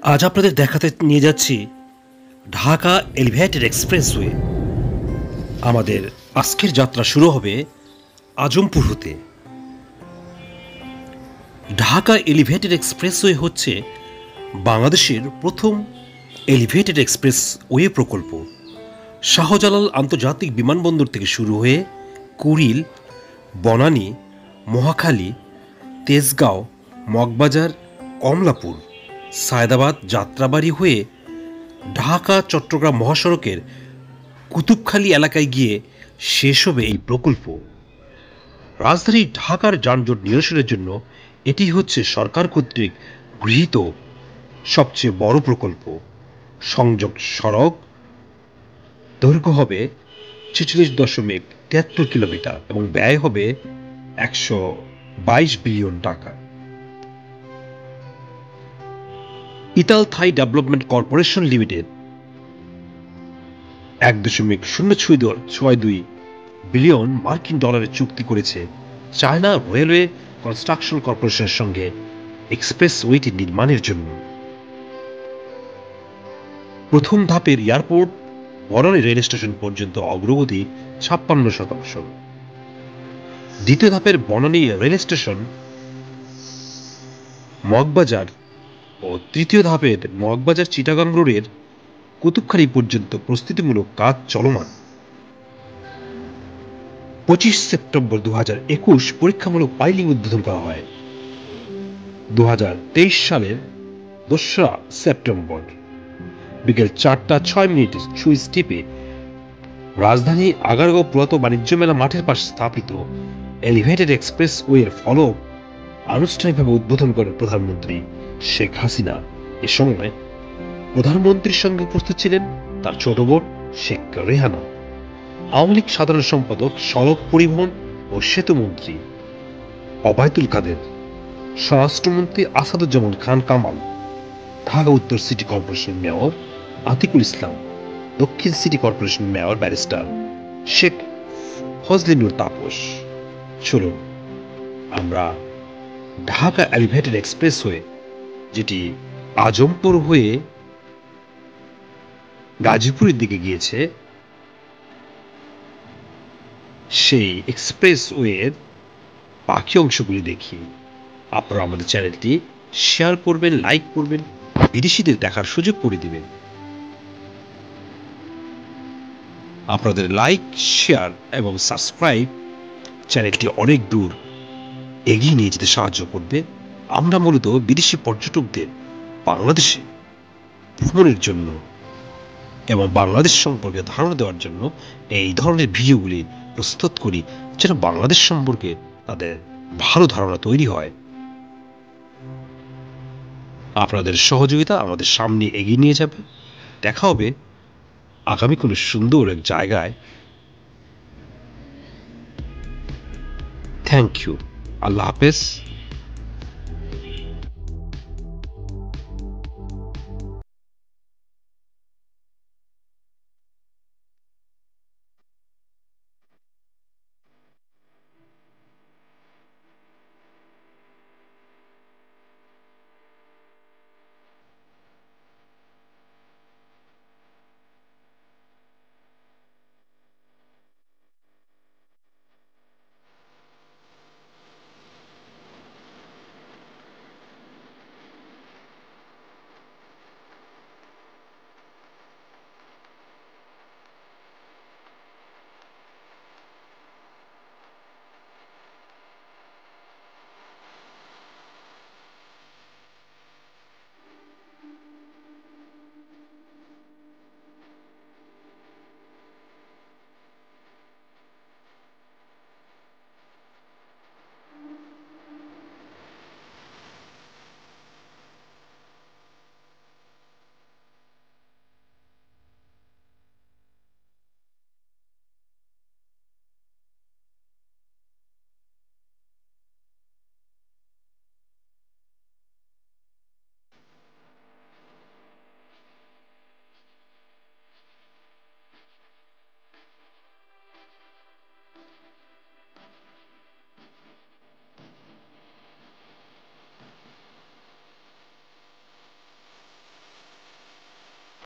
আজ আপনাদের দেখাতে নিয়ে যাচ্ছি ঢাকা এলিভেটেড এক্সপ্রেসওয়ে। আমাদের আজকের যাত্রা শুরু হবে আজমপুর হতে। ঢাকা এলিভেটেড এক্সপ্রেসওয়ে হচ্ছে বাংলাদেশের প্রথম এলিভেটেড এক্সপ্রেসওয়ে প্রকল্প। শাহজালাল আন্তর্জাতিক বিমানবন্দর থেকে শুরু হয়ে কুড়িল, বনানী, মোহাখালী, তেজগাঁও, মগবাজার, কমলাপুর, সায়দাবাদ, যাত্রাবাড়ি হয়ে ঢাকা চট্টগ্রাম মহাসড়কের কুতুবখালী এলাকায় গিয়ে শেষ হবে এই প্রকল্প। রাজধানী ঢাকার যানজট নিরসনের জন্য এটি হচ্ছে সরকার কর্তৃক গৃহীত সবচেয়ে বড় প্রকল্প। সংযোগ সড়ক দৈর্ঘ্য হবে 46.73 কিলোমিটার এবং ব্যয় হবে 122 বিলিয়ন টাকা। ইতাল থাই ডেভেলপমেন্ট কর্পোরেশন লিমিটেড 1.062 বিলিয়ন মার্কিন ডলারের চুক্তি করেছে চায়না রেলওয়ে কনস্ট্রাকশন কর্পোরেশনের সঙ্গে এক্সপ্রেসওয়েটি নির্মাণের জন্য। প্রথম ধাপের এয়ারপোর্ট বনানী রেল স্টেশন পর্যন্ত অগ্রগতি 56%। দ্বিতীয় ধাপের বনানী রেল স্টেশন, মগবাজার ও তৃতীয় ধাপের মগবাজার চিটাগাং রোডের কুতুবখালী পর্যন্ত প্রস্তুতিমূলক কাজ চলমান। 25 সেপ্টেম্বর 2021 পরীক্ষামূলক পাইলিং উদ্বোধন করা হয়। 2023 সালের 2 সেপ্টেম্বর বিকেল 4:06 সুইচ টিপে রাজধানী আগারগাঁও পুরাতন বাণিজ্য মেলা মাঠের পাশে স্থাপিত এলিভেটেড এক্সপ্রেসওয়ের ফলক আনুষ্ঠানিকভাবে উদ্বোধন করেন প্রধানমন্ত্রী শেখ হাসিনা। এ সময় প্রধানমন্ত্রীর সঙ্গে উপস্থিত ছিলেন তার ছোট বোন শেখ রেহানা, আওয়ামী লীগ সাধারণ সম্পাদক, সড়ক পরিবহন ও সেতু মন্ত্রী অবায়দুল কাদের, স্বরাষ্ট্রমন্ত্রী আসাদুজ্জামান খান কামাল, ঢাকা উত্তর city corporation mayor Atiqul Islam, দক্ষিণ city corporation mayor barrister Sheikh Fazlinur Taposh. চলুন আমরা ঢাকা এলিভেটেড এক্সপ্রেসওয়ে, যেটি আজমপুর হয়ে গাজীপুরের দিকে গিয়েছে, সেই এক্সপ্রেসওয়ের বাকি অংশগুলি দেখি। আপনারা আমাদের চ্যানেলটি শেয়ার করবেন, লাইক করবেন, বিদেশিদের দেখার সুযোগ করে দিবেন। আপনাদের লাইক, শেয়ার এবং সাবস্ক্রাইব চ্যানেলটি অনেক দূর এগিয়ে নিয়ে যেতে সাহায্য করবে। আমরা মূলত বিদেশি পর্যটকদের বাংলাদেশে ভ্রমণের জন্য এবং বাংলাদেশ সম্পর্কে ধারণা দেওয়ার জন্য এই ধরনের ভিডিওগুলি প্রস্তুত করি, যেন বাংলাদেশ সম্পর্কে তাদের ভালো ধারণা তৈরি হয়। আপনাদের সহযোগিতা আমাদের সামনে এগিয়ে নিয়ে যাবে। দেখা হবে আগামী কোনো সুন্দর এক জায়গায়। Thank you. আল্লাহ হাফেজ।